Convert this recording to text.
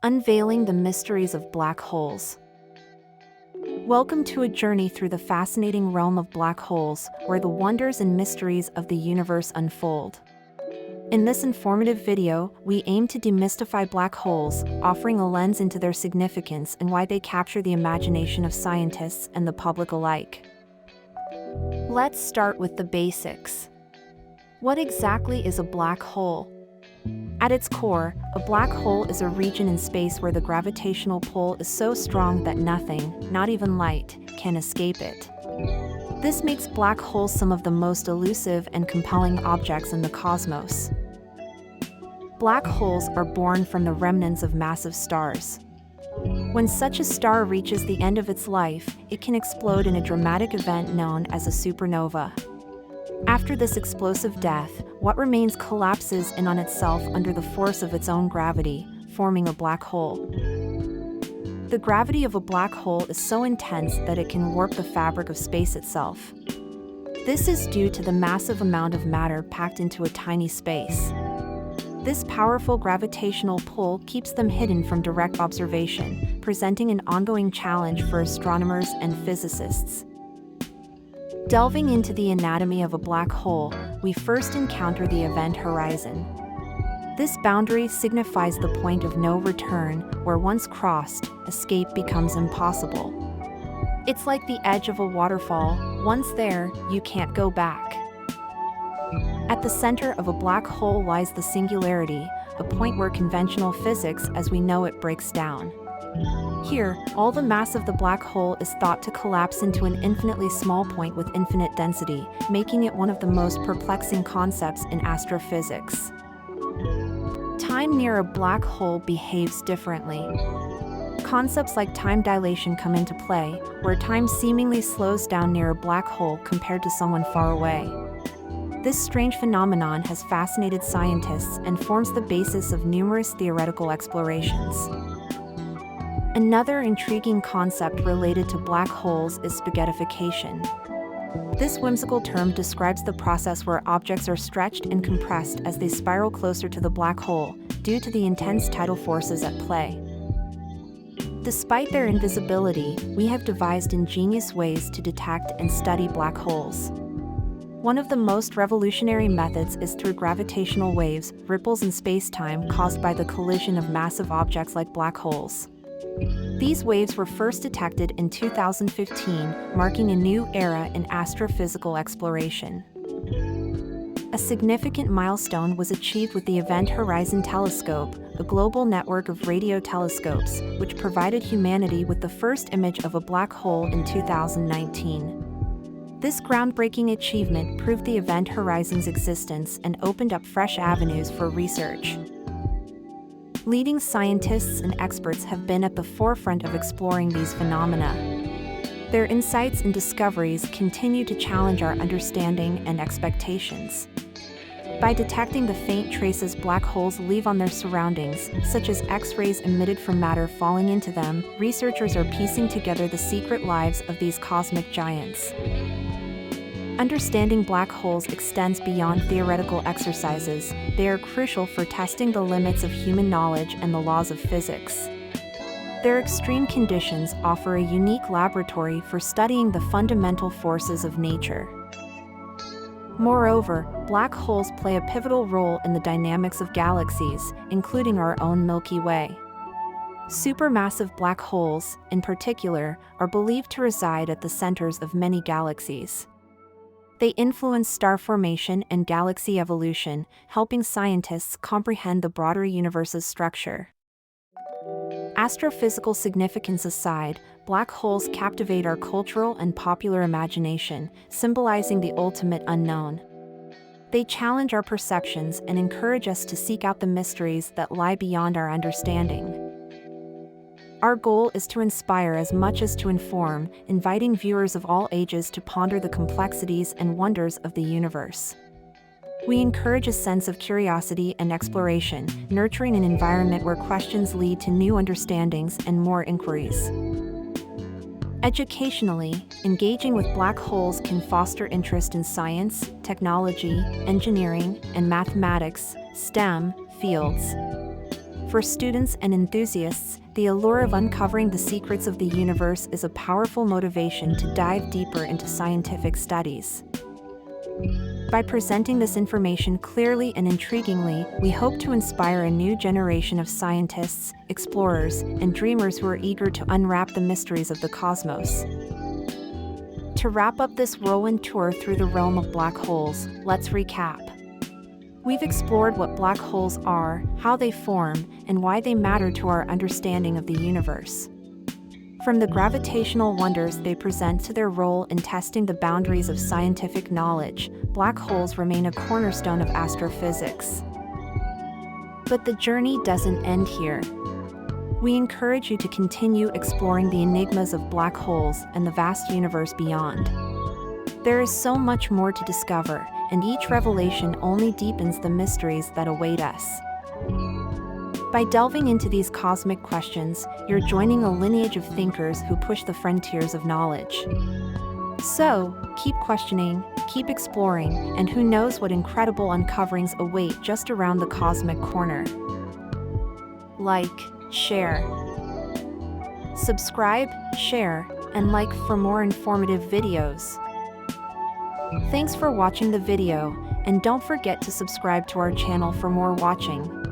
Unveiling the mysteries of black holes. Welcome to a journey through the fascinating realm of black holes, where the wonders and mysteries of the universe unfold. In this informative video, we aim to demystify black holes, offering a lens into their significance and why they capture the imagination of scientists and the public alike. Let's start with the basics. What exactly is a black hole? At its core, a black hole is a region in space where the gravitational pull is so strong that nothing, not even light, can escape it. This makes black holes some of the most elusive and compelling objects in the cosmos. Black holes are born from the remnants of massive stars. When such a star reaches the end of its life, it can explode in a dramatic event known as a supernova. After this explosive death, what remains collapses in on itself under the force of its own gravity, forming a black hole. The gravity of a black hole is so intense that it can warp the fabric of space itself. This is due to the massive amount of matter packed into a tiny space. This powerful gravitational pull keeps them hidden from direct observation, presenting an ongoing challenge for astronomers and physicists. Delving into the anatomy of a black hole, we first encounter the event horizon. This boundary signifies the point of no return, where once crossed, escape becomes impossible. It's like the edge of a waterfall. Once there, you can't go back. At the center of a black hole lies the singularity, a point where conventional physics as we know it breaks down. Here, all the mass of the black hole is thought to collapse into an infinitely small point with infinite density, making it one of the most perplexing concepts in astrophysics. Time near a black hole behaves differently. Concepts like time dilation come into play, where time seemingly slows down near a black hole compared to someone far away. This strange phenomenon has fascinated scientists and forms the basis of numerous theoretical explorations. Another intriguing concept related to black holes is spaghettification. This whimsical term describes the process where objects are stretched and compressed as they spiral closer to the black hole, due to the intense tidal forces at play. Despite their invisibility, we have devised ingenious ways to detect and study black holes. One of the most revolutionary methods is through gravitational waves, ripples in space-time caused by the collision of massive objects like black holes. These waves were first detected in 2015, marking a new era in astrophysical exploration. A significant milestone was achieved with the Event Horizon Telescope, a global network of radio telescopes, which provided humanity with the first image of a black hole in 2019. This groundbreaking achievement proved the event horizon's existence and opened up fresh avenues for research. Leading scientists and experts have been at the forefront of exploring these phenomena. Their insights and discoveries continue to challenge our understanding and expectations. By detecting the faint traces black holes leave on their surroundings, such as X-rays emitted from matter falling into them, researchers are piecing together the secret lives of these cosmic giants. Understanding black holes extends beyond theoretical exercises. They are crucial for testing the limits of human knowledge and the laws of physics. Their extreme conditions offer a unique laboratory for studying the fundamental forces of nature. Moreover, black holes play a pivotal role in the dynamics of galaxies, including our own Milky Way. Supermassive black holes, in particular, are believed to reside at the centers of many galaxies. They influence star formation and galaxy evolution, helping scientists comprehend the broader universe's structure. Astrophysical significance aside, black holes captivate our cultural and popular imagination, symbolizing the ultimate unknown. They challenge our perceptions and encourage us to seek out the mysteries that lie beyond our understanding. Our goal is to inspire as much as to inform, inviting viewers of all ages to ponder the complexities and wonders of the universe. We encourage a sense of curiosity and exploration, nurturing an environment where questions lead to new understandings and more inquiries. Educationally, engaging with black holes can foster interest in science, technology, engineering, and mathematics, STEM, fields. For students and enthusiasts, the allure of uncovering the secrets of the universe is a powerful motivation to dive deeper into scientific studies. By presenting this information clearly and intriguingly, we hope to inspire a new generation of scientists, explorers, and dreamers who are eager to unwrap the mysteries of the cosmos. To wrap up this whirlwind tour through the realm of black holes, let's recap. We've explored what black holes are, how they form, and why they matter to our understanding of the universe. From the gravitational wonders they present to their role in testing the boundaries of scientific knowledge, black holes remain a cornerstone of astrophysics. But the journey doesn't end here. We encourage you to continue exploring the enigmas of black holes and the vast universe beyond. There is so much more to discover, and each revelation only deepens the mysteries that await us. By delving into these cosmic questions, you're joining a lineage of thinkers who push the frontiers of knowledge. So, keep questioning, keep exploring, and who knows what incredible uncoverings await just around the cosmic corner. Like, share, subscribe, share, and like for more informative videos. Thanks for watching the video, and don't forget to subscribe to our channel for more watching.